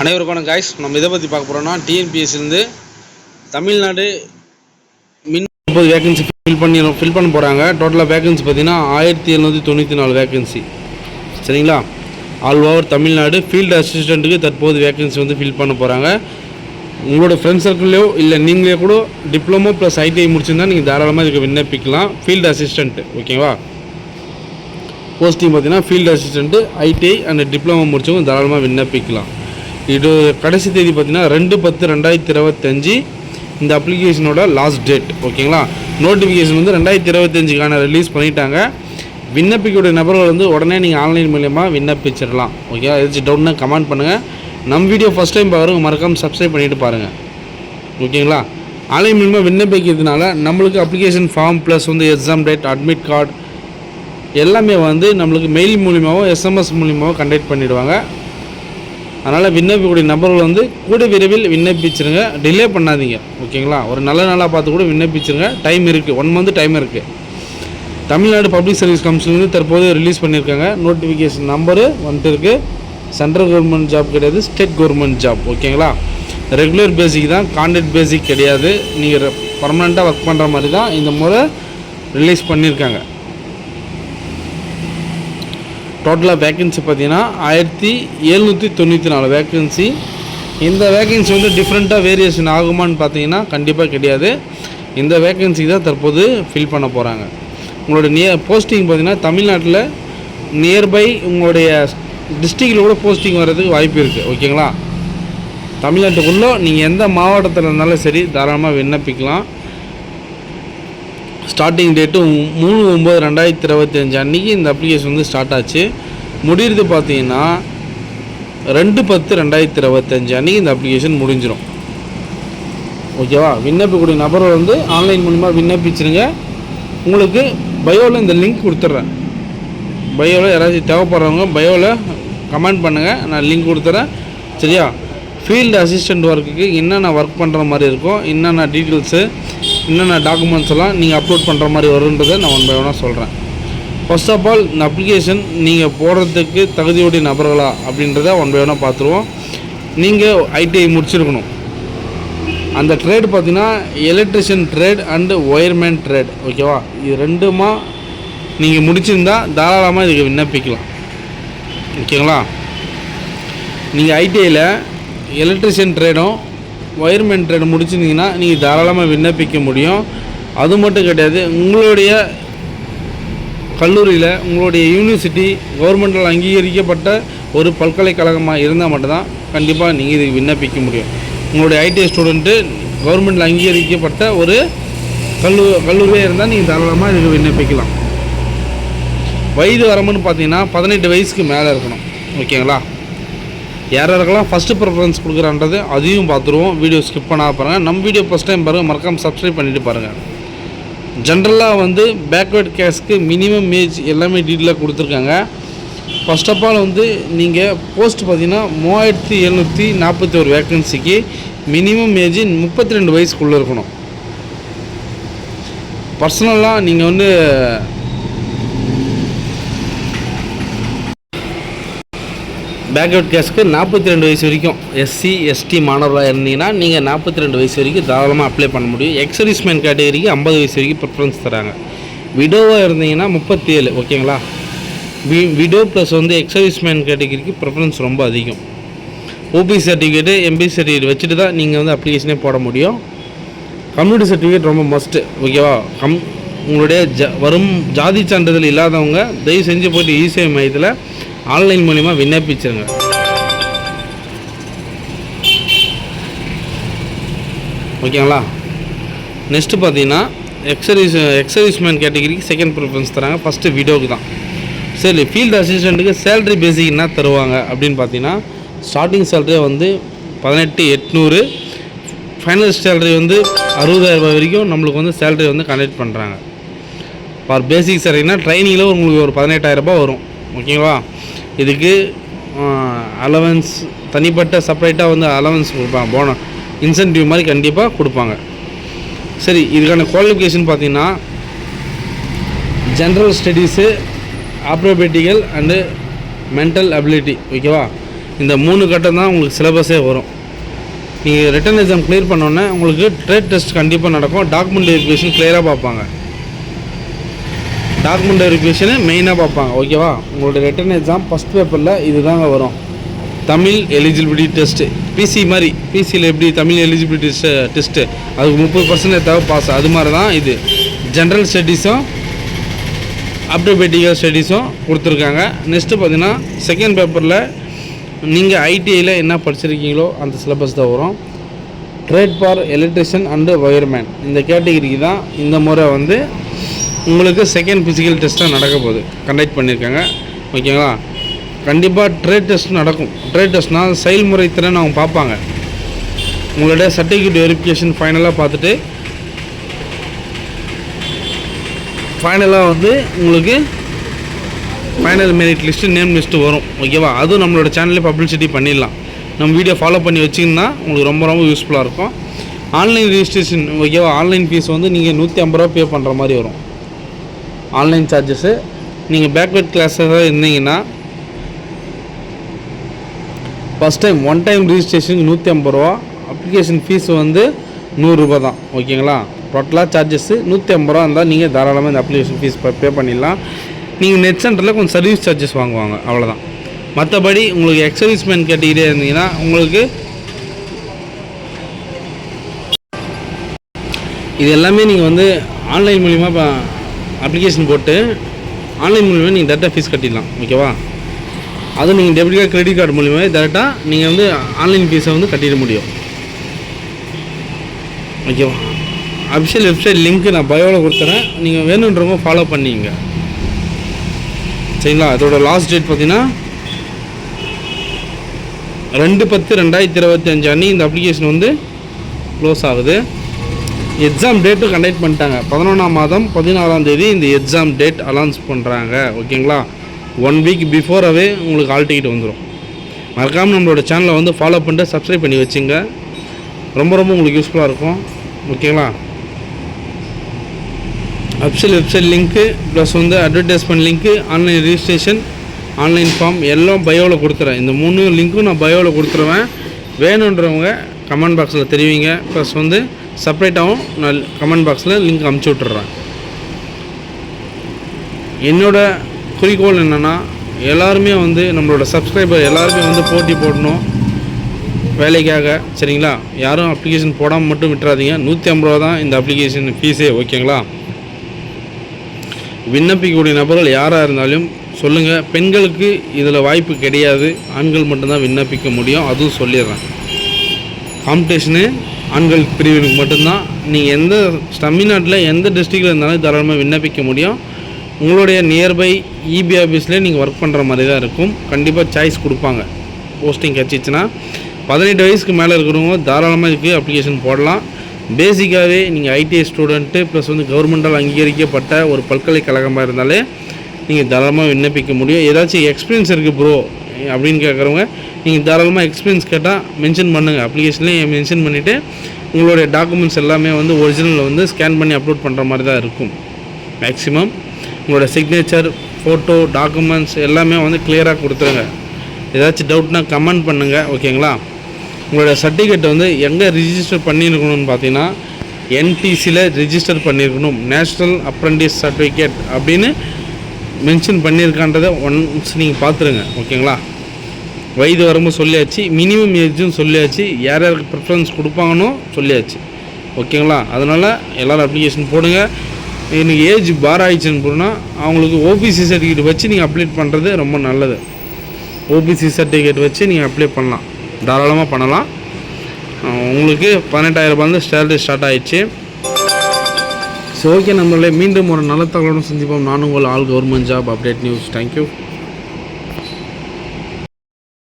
அனைவருக்கான guys நம்ம இதை பற்றி பார்க்க போகிறோம்னா டிஎன்பிஎஸ்சிலேருந்து தமிழ்நாடு மின் 30 வேகன்சி ஃபில் பண்ண போகிறாங்க. டோட்டலாக வேகன்சி பார்த்தீங்கன்னா 1794 வேகன்சி. சரிங்களா? ஆல் ஓவர் தமிழ்நாடு ஃபீல்டு அசிஸ்டண்ட்டுக்கு தற்போது வேகன்சி வந்து ஃபில் பண்ண போகிறாங்க. உங்களோட ஃப்ரெண்ட்ஸ் சர்க்கிள்லையோ இல்லை நீங்களே கூட டிப்ளமோ ப்ளஸ் ஐடிஐ முடிச்சிருந்தா நீங்கள் தாராளமாக இதுக்கு விண்ணப்பிக்கலாம். ஃபீல்டு அசிஸ்டண்ட்டு ஓகேவா? போஸ்டிங் பார்த்தீங்கன்னா field assistant ITI and diploma முடிச்சவங்க தாராளமாக விண்ணப்பிக்கலாம். இது கடைசி தேதி பார்த்தீங்கன்னா 2/10/2025 இந்த அப்ளிகேஷனோட லாஸ்ட் டேட். ஓகேங்களா? நோட்டிஃபிகேஷன் வந்து 2025க்கான ரிலீஸ் பண்ணிட்டாங்க. விண்ணப்பிக்கக்கூடிய நபர்கள் வந்து உடனே நீங்கள் ஆன்லைன் மூலமாக விண்ணப்பிச்சிடலாம். ஓகேவா? ஏதாச்சும் டவுட்னா கமெண்ட் பண்ணுங்கள். நம்ம வீடியோ ஃபஸ்ட் டைம் பாருங்கள், மறக்காமல் சப்ஸ்கிரைப் பண்ணிவிட்டு பாருங்கள். ஓகேங்களா? ஆன்லைன் மூலமாக விண்ணப்பிக்கிறதுனால நம்மளுக்கு அப்ளிகேஷன் ஃபார்ம் ப்ளஸ் வந்து எக்ஸாம் டேட், அட்மிட் கார்டு எல்லாமே வந்து நம்மளுக்கு மெயில் மூலியமாகவோ எஸ்எம்எஸ் மூலியமாகவோ கண்டக்ட் பண்ணிவிடுவாங்க. அதனால் விண்ணப்பிக்கக்கூடிய நபர்கள் வந்து கூட விரைவில் விண்ணப்பிச்சிருங்க, டிலே பண்ணாதீங்க. ஓகேங்களா? ஒரு நல்ல நாளாக பார்த்து கூட விண்ணப்பிச்சிருங்க. டைம் இருக்குது, 1 மந்த் டைம் இருக்குது. தமிழ்நாடு பப்ளிக் சர்வீஸ் கமிஷன் வந்து தற்போது ரிலீஸ் பண்ணியிருக்காங்க. நோட்டிஃபிகேஷன் நம்பரு வந்துட்டு இருக்குது. சென்ட்ரல் கவர்மெண்ட் ஜாப் கிடையாது, ஸ்டேட் கவர்மெண்ட் ஜாப். ஓகேங்களா? ரெகுலர் பேசிக் தான், கான்ட்ராக்ட் பேசிக் கிடையாது. நீங்கள் பர்மனெண்ட்டாக ஒர்க் பண்ணுற மாதிரி தான் இந்த முறை ரிலீஸ் பண்ணியிருக்காங்க. டோட்டலாக வேக்கன்சி பார்த்தீங்கன்னா 1794 வேக்கன்சி. இந்த வேக்கன்சி வந்து டிஃப்ரெண்ட்டாக வேரியேஷன் ஆகுமான்னு பார்த்தீங்கன்னா கண்டிப்பாக கிடையாது. இந்த வேக்கன்சி தான் தற்போது ஃபில் பண்ண போகிறாங்க. உங்களோட போஸ்டிங் பார்த்தீங்கன்னா தமிழ்நாட்டில் நியர்பை உங்களுடைய டிஸ்ட்ரிக்டில் கூட போஸ்டிங் வர்றதுக்கு வாய்ப்பு இருக்குது. ஓகேங்களா? தமிழ்நாட்டுக்குள்ளே நீங்கள் எந்த மாவட்டத்தில் இருந்தாலும் சரி தாராளமாக விண்ணப்பிக்கலாம். ஸ்டார்டிங் டேட்டு 3/9/2025 அன்றைக்கி இந்த அப்ளிகேஷன் வந்து ஸ்டார்ட் ஆச்சு. முடிகிறது பார்த்தீங்கன்னா 2/10/2025 அன்றைக்கி இந்த அப்ளிகேஷன் முடிஞ்சிடும். ஓகேவா? விண்ணப்பிக்கக்கூடிய நபர்கள் வந்து ஆன்லைன் மூலமாக விண்ணப்பிச்சிருங்க. உங்களுக்கு பயோவில் இந்த லிங்க் கொடுத்துட்றேன். பயோவில் யாராச்சும் தேவைப்படுறவங்க பயோவில் கமெண்ட் பண்ணுங்கள், நான் லிங்க் கொடுத்துட்றேன். சரியா? ஃபீல்டு அசிஸ்டண்ட் ஒர்க்குக்கு என்னென்ன ஒர்க் பண்ணுற மாதிரி இருக்கும், என்னென்ன டீட்டெயில்ஸு, என்னென்ன டாக்குமெண்ட்ஸ் எல்லாம் நீங்கள் அப்லோட் பண்ணுற மாதிரி வருன்றதை நான் 1 by 1 சொல்கிறேன். ஃபர்ஸ்ட் ஆஃப் ஆல் இந்த அப்ளிகேஷன் நீங்கள் போடுறதுக்கு தகுதியுடைய நபர்களா அப்படின்றத 1 by 1 பார்த்துருவோம். நீங்கள் ஐடிஐ முடிச்சிருக்கணும். அந்த ட்ரேடு பார்த்தீங்கன்னா electrician trade and wireman trade. ஓகேவா? இது ரெண்டுமா நீங்கள் முடிச்சிருந்தா தாராளமாக இதுக்கு விண்ணப்பிக்கலாம். ஓகேங்களா? நீங்கள் ஐடிஐயில் எலக்ட்ரிஷியன் ட்ரேடும் ஒயர்மேன் ட்ரேட் முடிச்சிருந்தீங்கன்னா நீங்கள் தாராளமாக விண்ணப்பிக்க முடியும். அது மட்டும் கிடையாது, உங்களுடைய கல்லூரியில் உங்களுடைய யூனிவர்சிட்டி கவர்மெண்டால் அங்கீகரிக்கப்பட்ட ஒரு பல்கலைக்கழகமாக இருந்தால் மட்டும்தான் கண்டிப்பாக நீங்கள் இதுக்கு விண்ணப்பிக்க முடியும். உங்களுடைய ஐடிஐ ஸ்டூடெண்ட்டு கவர்மெண்டில் அங்கீகரிக்கப்பட்ட ஒரு கல்லூரியாக இருந்தால் நீங்கள் தாராளமாக இதுக்கு விண்ணப்பிக்கலாம். வயது வரம்புன்னு பார்த்தீங்கன்னா 18 வயசுக்கு மேலே இருக்கணும். ஓகேங்களா? யாரெல்லாம் ஃபஸ்ட்டு ப்ரிஃபரன்ஸ் கொடுக்குறான்றது அதையும் பார்த்துருவோம். வீடியோ ஸ்கிப் பண்ணால் பாருங்கள். நம்ம வீடியோ ஃபஸ்ட் டைம் பாருங்கள், மறக்காமல் சப்ஸ்கிரைப் பண்ணிவிட்டு பாருங்கள். ஜென்ரலாக வந்து பேக்வேர்ட் கேஸ்க்கு மினிமம் ஏஜ் எல்லாமே டீட்டெயிலாக கொடுத்துருக்காங்க. ஃபர்ஸ்ட் ஆஃப் ஆல் வந்து நீங்கள் போஸ்ட் பார்த்தீங்கன்னா 3741 வேக்கன்சிக்கு மினிமம் ஏஜ் 32 வயசுக்குள்ளே இருக்கணும். பர்சனலாக நீங்கள் வந்து பேக்அவுட் கேஸ்க்கு 42 வயசு வரைக்கும் எஸ்சி எஸ்டி மாணவர்களாக இருந்தீங்கன்னா நீங்கள் 42 வயசு வரைக்கும் தாராளமாக அப்ளை பண்ண முடியும். எக்ஸர்வீஸ்மேன் கேட்டகரிக்கு 50 வயசு வரைக்கும் ப்ரிஃபரன்ஸ் தராங்க. விடோவாக இருந்தீங்கன்னா 37. ஓகேங்களா? விடோ ப்ளஸ் வந்து எக்ஸர்வீஸ்மேன் கேட்டகரிக்கு ப்ரிஃபரன்ஸ் ரொம்ப அதிகம். ஓபி சர்டிஃபிகேட்டு எம்பி சர்டிஃபிகேட் வச்சுட்டு தான் நீங்கள் வந்து அப்ளிகேஷனே போட முடியும். கம்யூனிட்டி சர்டிஃபிகேட் ரொம்ப மஸ்ட்டு. ஓகேவா? உங்களுடைய வரும் ஜாதி சான்றிதழ் இல்லாதவங்க தயவு செஞ்சு போய்ட்டு இசேவை மையத்தில் ஆன்லைன் மூலிமா விண்ணப்பிச்சிருங்க. ஓகேங்களா? நெக்ஸ்ட்டு பார்த்தீங்கன்னா எக்ஸர்வீஸ்மேன் கேட்டகரிக்கு செகண்ட் ப்ரிஃபரன்ஸ் தராங்க. ஃபஸ்ட்டு விடோவுக்கு தான். சரி, ஃபீல்டு அசிஸ்டண்ட்டுக்கு சேலரி பேசிக் என்ன தருவாங்க அப்படின்னு பார்த்தீங்கன்னா ஸ்டார்டிங் சேலரி வந்து 18,800, ஃபைனல் சேலரி வந்து 60,000 வரைக்கும் நம்மளுக்கு வந்து சேலரி வந்து கண்டக்ட் பண்ணுறாங்க. ஃபார் பேசிக் சேலரினா ட்ரைனிங்கில் உங்களுக்கு ஒரு 18,000 வரும். ஓகேவா? இதுக்கு அலவன்ஸ் தனிப்பட்ட செப்பரேட்டாக வந்து அலவன்ஸ் கொடுப்பாங்க. போனஸ் இன்சென்டிவ் மாதிரி கண்டிப்பாக கொடுப்பாங்க. சரி, இதுக்கான குவாலிஃபிகேஷன் பார்த்தீங்கன்னா ஜென்ரல் ஸ்டடீஸு, ஆப்ரோபேட்டிக்கல் அண்டு மென்டல் அபிலிட்டி. ஓகேவா? இந்த 3 கட்டம் தான் உங்களுக்கு சிலபஸே வரும். நீங்கள் ரிட்டன் எக்ஸாம் கிளியர் பண்ணோன்னே உங்களுக்கு ட்ரேட் டெஸ்ட் கண்டிப்பாக நடக்கும். டாக்குமெண்ட் வெரிஃபிகேஷன் கிளியராக பார்ப்பாங்க. டாக்குமெண்ட் வெரிஃபிகேஷனு மெயினாக பார்ப்பாங்க. ஓகேவா? உங்களோட ரிட்டன் எக்ஸாம் ஃபஸ்ட் பேப்பரில் இது தாங்க வரும். தமிழ் எலிஜிபிலிட்டி டெஸ்ட்டு பிசி மாதிரி. பிசியில் எப்படி தமிழ் எலிஜிபிலிட்டி டெஸ்ட்டு அதுக்கு 30% தேவை பாஸ், அது மாதிரி தான் இது. ஜென்ரல் ஸ்டடீஸும் அப்டோபேட்டிக்கல் ஸ்டடீஸும் கொடுத்துருக்காங்க. நெக்ஸ்ட்டு பார்த்தீங்கன்னா செகண்ட் பேப்பரில் நீங்கள் ஐடிஐயில் என்ன படிச்சிருக்கீங்களோ அந்த சிலபஸ் தான் வரும். Trade for electrician and wireman இந்த கேட்டகிரிக்கு தான் இந்த முறை வந்து உங்களுக்கு செகண்ட் ஃபிசிக்கல் டெஸ்ட்டாக நடக்க போகுது, கண்டக்ட் பண்ணியிருக்காங்க. ஓகேங்களா? கண்டிப்பாக ட்ரேட் டெஸ்ட் நடக்கும். ட்ரேட் டெஸ்ட்னால் செயல்முறை திறன் அவங்க பார்ப்பாங்க. உங்களுடைய சர்டிஃபிகேட் வெரிஃபிகேஷன் ஃபைனலாக பார்த்துட்டு ஃபைனலாக வந்து உங்களுக்கு final merit list name list வரும். ஓகேவா? அதுவும் நம்மளோட சேனல்லே பப்ளிசிட்டி பண்ணிடலாம். நம்ம வீடியோ ஃபாலோ பண்ணி வச்சிங்கன்னா உங்களுக்கு ரொம்ப ரொம்ப யூஸ்ஃபுல்லாக இருக்கும். ஆன்லைன் ரிஜிஸ்ட்ரேஷன் ஓகேவா? ஆன்லைன் ஃபீஸ் வந்து நீங்கள் 150 ரூபா பே பண்ணுற மாதிரி வரும். Online charges. நீங்கள் பேக்வர்ட் கிளாஸாக இருந்தீங்கன்னா ஃபஸ்ட் டைம் ஒன் டைம் ரிஜிஸ்ட்ரேஷனுக்கு 150 ரூபா, அப்ளிகேஷன் ஃபீஸ் வந்து 100 ரூபா தான். ஓகேங்களா? டோட்டலாக சார்ஜஸ்ஸு 150 ரூபா இருந்தால் நீங்கள் தாராளமாக இந்த அப்ளிகேஷன் ஃபீஸ் பே பண்ணிடலாம். நீங்கள் நெட் சென்டரில் கொஞ்சம் சர்வீஸ் சார்ஜஸ் வாங்குவாங்க, அவ்வளோதான். மற்றபடி உங்களுக்கு எக்ஸர்வீஸ்மேன் கேட்டகிரியே இருந்தீங்கன்னா உங்களுக்கு இது எல்லாமே நீங்கள் வந்து ஆன்லைன் மூலிமா இப்போ அப்ளிகேஷன் போட்டு ஆன்லைன் மூலிமா நீங்கள் டேரெக்டாக ஃபீஸ் கட்டிடலாம். ஓகேவா? அதுவும் நீங்கள் டெபிட் கார்டு கிரெடிட் கார்டு மூலிமா டேரெக்டாக நீங்கள் வந்து ஆன்லைன் ஃபீஸை வந்து கட்டிட முடியும். ஓகேவா? அஃபிஷியல் வெப்சைட் லிங்க்கு நான் பயோவில் கொடுத்துறேன், நீங்கள் வேணுன்றவங்க ஃபாலோ பண்ணிங்க. சரிங்களா? அதோட லாஸ்ட் டேட் பார்த்தீங்கன்னா 2/10/2025 அன்றைக்கி இந்த அப்ளிகேஷன் வந்து க்ளோஸ் ஆகுது. எக்ஸாம் டேட்டும் கண்டக்ட் பண்ணிட்டாங்க. 11ஆம் மாதம் 16ஆம் தேதி இந்த எக்ஸாம் டேட் அனௌன்ஸ் பண்ணுறாங்க. ஓகேங்களா? 1 வீக் பிஃபோராகவே உங்களுக்கு ஹால் டிக்கெட் வந்துடும். மறக்காமல் நம்மளோட சேனலை வந்து ஃபாலோ பண்ணிட்டு சப்ஸ்கிரைப் பண்ணி வச்சுங்க. ரொம்ப ரொம்ப உங்களுக்கு யூஸ்ஃபுல்லாக இருக்கும். ஓகேங்களா? அஃபிஷியல் வெப்சைட் லிங்க்கு ப்ளஸ் வந்து advertisement link, online registration, online form எல்லாம் பயோவில் கொடுத்துறேன். இந்த 3 லிங்க்கும் நான் பயோவில் கொடுத்துருவேன். வேணுன்றவங்க கமெண்ட் பாக்ஸில் தெரிவிங்க. ப்ளஸ் வந்து செப்பரேட்டாகவும் நான் கமெண்ட் பாக்ஸில் லிங்க் அமுச்சு விட்டுறேன். என்னோடய குறிக்கோள் என்னென்னா எல்லாருமே வந்து நம்மளோட சப்ஸ்கிரைபர் எல்லாருமே வந்து போட்டி போடணும் வேலைக்காக. சரிங்களா? யாரும் அப்ளிகேஷன் போடாமல் மட்டும் விட்டுறாதீங்க. 150 ரூபா தான் இந்த அப்ளிகேஷன் ஃபீஸே. ஓகேங்களா? விண்ணப்பிக்கக்கூடிய நபர்கள் யாராக இருந்தாலும் சொல்லுங்கள். பெண்களுக்கு இதில் வாய்ப்பு கிடையாது, ஆண்கள் மட்டும்தான் விண்ணப்பிக்க முடியும். அதுவும் சொல்லிடுறேன். காம்படிஷனு ஆண்கள் பிரிவினுக்கு மட்டும்தான். நீங்கள் எந்த தமிழ்நாட்டில் எந்த டிஸ்ட்ரிக்டில் இருந்தாலும் தாராளமாக விண்ணப்பிக்க முடியும். உங்களுடைய நியர்பை இபி ஆஃபீஸ்லேயே நீங்கள் ஒர்க் பண்ணுற மாதிரி தான் இருக்கும். கண்டிப்பாக சாய்ஸ் கொடுப்பாங்க. போஸ்டிங் கிடச்சிச்சின்னா 18 வயசுக்கு மேலே இருக்கிறவங்க தாராளமாக இதுக்கு அப்ளிகேஷன் போடலாம். பேசிக்காகவே நீங்கள் ஐடிஐ ஸ்டூடெண்ட்டு ப்ளஸ் வந்து கவர்மெண்டால் அங்கீகரிக்கப்பட்ட ஒரு பல்கலைக்கழகமாக இருந்தாலே நீங்கள் தாராளமாக விண்ணப்பிக்க முடியும். ஏதாச்சும் எக்ஸ்பீரியன்ஸ் இருக்குது ப்ரோ அப்படின்னு கேட்குறவங்க நீங்கள் தாராளமாக எக்ஸ்பீரியன்ஸ் கேட்டால் மென்ஷன் பண்ணுங்கள். அப்ளிகேஷன்லேயே மென்ஷன் பண்ணிவிட்டு உங்களுடைய டாக்குமெண்ட்ஸ் எல்லாமே வந்து ஒரிஜினலில் வந்து ஸ்கேன் பண்ணி அப்லோட் பண்ணுற மாதிரி தான் இருக்கும். மேக்ஸிமம் உங்களோட சிக்னேச்சர், ஃபோட்டோ, டாக்குமெண்ட்ஸ் எல்லாமே வந்து கிளியராக கொடுத்துருங்க. ஏதாச்சும் டவுட்னால் கமெண்ட் பண்ணுங்கள். ஓகேங்களா? உங்களோட சர்டிஃபிகேட் வந்து எங்கே ரிஜிஸ்டர் பண்ணியிருக்கணும்னு பார்த்தீங்கன்னா என்டிசியில் ரிஜிஸ்டர் பண்ணியிருக்கணும். நேஷ்னல் அப்ரெண்டிஸ் சர்டிஃபிகேட் அப்படின்னு மென்ஷன் பண்ணியிருக்கான்றதை ஒன்ஸ் நீங்கள் பார்த்துருங்க. ஓகேங்களா? வயது வரம்பு சொல்லியாச்சு, மினிமம் ஏஜும் சொல்லியாச்சு, யார் யாருக்கு ப்ரிஃபரன்ஸ் கொடுப்பாங்கன்னு சொல்லியாச்சு. ஓகேங்களா? அதனால் எல்லோரும் அப்ளிகேஷன் போடுங்க. எனக்கு ஏஜ் பார் ஆகிடுச்சுன்னு போனால் அவங்களுக்கு ஓபிசி சர்டிஃபிகேட் வச்சு நீங்கள் அப்ளை பண்ணுறது ரொம்ப நல்லது. ஓபிசி சர்டிஃபிகேட் வச்சு நீங்கள் அப்ளை பண்ணலாம், தாராளமாக பண்ணலாம். உங்களுக்கு 18,000 ரூபாய் சேலரி ஸ்டார்ட் ஆகிடுச்சு. ஸோ ஓகே, நம்மளே மீண்டும் ஒரு நல்ல தகவலும் சந்திப்போம். நான் உங்கள் all government job update news. Thank you.